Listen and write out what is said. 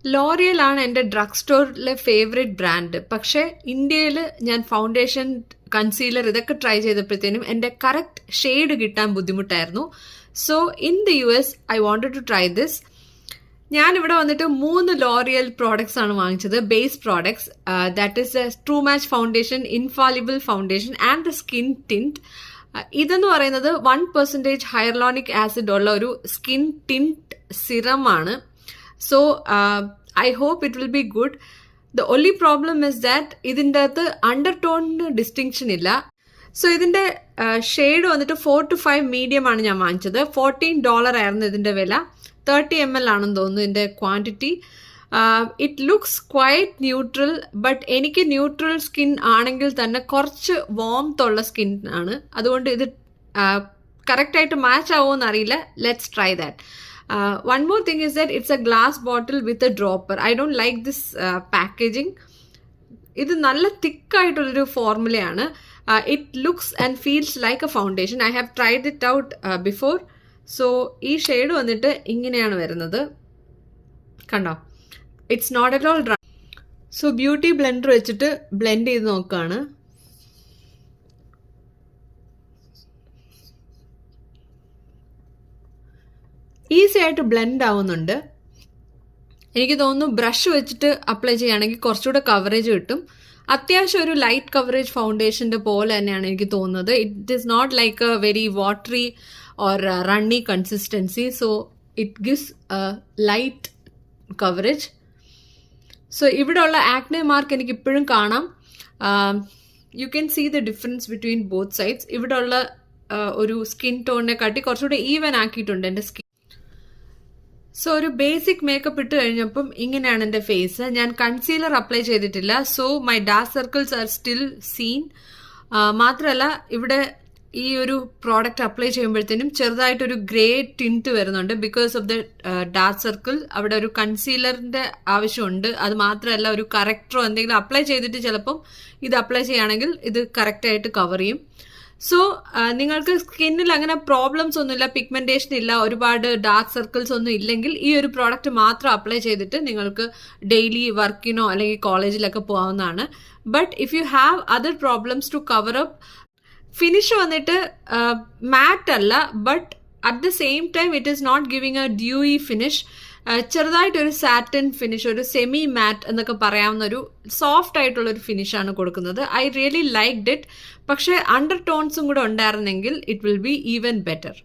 L'Oréal ആണ് എൻ്റെ drug സ്റ്റോറിലെ favourite brand. പക്ഷേ ഇന്ത്യയിൽ ഞാൻ ഫൗണ്ടേഷൻ, കൺസീലർ ഇതൊക്കെ ട്രൈ ചെയ്തപ്പോഴത്തേനും എൻ്റെ കറക്റ്റ് ഷെയ്ഡ് കിട്ടാൻ ബുദ്ധിമുട്ടായിരുന്നു. So in the US I wanted to try this. ഞാനിവിടെ വന്നിട്ട് 3 ലോറിയൽ പ്രോഡക്ട്സ് ആണ് വാങ്ങിച്ചത്, base products. That is a true match foundation, infallible foundation and the skin tint. ഇതെന്ന് പറയുന്നത് 1% ഹൈറലോണിക് ആസിഡ് ഉള്ള ഒരു സ്കിൻ ടിൻറ്റ് സിറം ആണ്. So I hope it will be good. The only problem is that ഇതിൻ്റെ അകത്ത് അണ്ടർടോണിന് distinction ഇല്ല. So ഇതിൻ്റെ shade വന്നിട്ട് 4 to 5 മീഡിയം ആണ് ഞാൻ വാങ്ങിച്ചത്. $14 ആയിരുന്നു ഇതിൻ്റെ വില. 30 ml ആണെന്ന് തോന്നുന്നു ഇതിൻ്റെ quantity. It looks quite neutral, but എനിക്ക് ന്യൂട്രൽ സ്കിൻ ആണെങ്കിൽ തന്നെ കുറച്ച് വാംത്ത് ഉള്ള സ്കിൻ ആണ്. അതുകൊണ്ട് ഇത് കറക്റ്റായിട്ട് മാച്ച് ആവുമോ എന്നറിയില്ല. Let's try that. One more thing is that it's a glass bottle with a dropper. I don't like this packaging. ഇത് നല്ല തിക്കായിട്ടുള്ളൊരു ഫോർമുലയാണ്. It looks and feels like a foundation. I have tried it out before. So ഈ shade വന്നിട്ട് ഇങ്ങനെയാണ് വരുന്നത്, കണ്ടോ? It's not at all dry. So beauty blender വെച്ചിട്ട് ബ്ലെൻഡ് ചെയ്ത് നോക്കുകയാണ്. ഈസി ആയിട്ട് ബ്ലെൻഡ് ആവുന്നുണ്ട്. എനിക്ക് തോന്നുന്നു ബ്രഷ് വെച്ചിട്ട് അപ്ലൈ ചെയ്യുകയാണെങ്കിൽ കുറച്ചുകൂടെ കവറേജ് കിട്ടും. അത്യാവശ്യം ഒരു ലൈറ്റ് കവറേജ് ഫൗണ്ടേഷൻ്റെ പോലെ തന്നെയാണ് എനിക്ക് തോന്നുന്നത്. It is not like a very watery or runny consistency. So it gives light coverage. So ഇവിടെയുള്ള ആക്നെ മാർക്ക് എനിക്ക് ഇപ്പോഴും കാണാം. You can see the difference between both sides. ഇവിടെയുള്ള ഒരു സ്കിൻ ടോണിനെ കാട്ടി കുറച്ചുകൂടെ ഈവൻ ആക്കിയിട്ടുണ്ട് എൻ്റെ സ്കിൻ. സോ ഒരു ബേസിക് മേക്കപ്പ് ഇട്ട് കഴിഞ്ഞപ്പം ഇങ്ങനെയാണ് എൻ്റെ ഫേസ്. ഞാൻ കൺസീലർ അപ്ലൈ ചെയ്തിട്ടില്ല. So my dark circles are still seen. മാത്രമല്ല ഇവിടെ ഈ ഒരു പ്രോഡക്റ്റ് അപ്ലൈ ചെയ്യുമ്പോഴത്തേനും ചെറുതായിട്ടൊരു ഗ്രേ ടിൻറ്റ് വരുന്നുണ്ട് because of the dark circle. അവിടെ ഒരു കൺസീലറിൻ്റെ ആവശ്യമുണ്ട്. അത് മാത്രമല്ല ഒരു കറക്റ്ററോ എന്തെങ്കിലും അപ്ലൈ ചെയ്തിട്ട് ചിലപ്പം ഇത് അപ്ലൈ ചെയ്യുകയാണെങ്കിൽ ഇത് കറക്റ്റായിട്ട് കവർ ചെയ്യും. സോ നിങ്ങൾക്ക് സ്കിന്നിൽ അങ്ങനെ പ്രോബ്ലംസ് ഒന്നുമില്ല, പിഗ്മെന്റേഷൻ ഇല്ല, ഒരുപാട് ഡാർക്ക് സർക്കിൾസ് ഒന്നും ഇല്ലെങ്കിൽ ഈ ഒരു പ്രോഡക്റ്റ് മാത്രം അപ്ലൈ ചെയ്തിട്ട് നിങ്ങൾക്ക് ഡെയിലി വർക്കിനോ അല്ലെങ്കിൽ കോളേജിലൊക്കെ പോകാവുന്നതാണ്. But if you have other problems to cover up, finish വന്നിട്ട് മാറ്റ് അല്ല, but at the same time it is not giving a dewy finish. ചെറുതായിട്ടൊരു സാറ്റിൻ ഫിനിഷ്, ഒരു സെമി മാറ്റ് എന്നൊക്കെ പറയാവുന്ന ഒരു സോഫ്റ്റ് ആയിട്ടുള്ളൊരു ഫിനിഷാണ് കൊടുക്കുന്നത്. I really liked it. പക്ഷേ അണ്ടർ ടോൺസും കൂടെ ഉണ്ടായിരുന്നെങ്കിൽ it will be even better.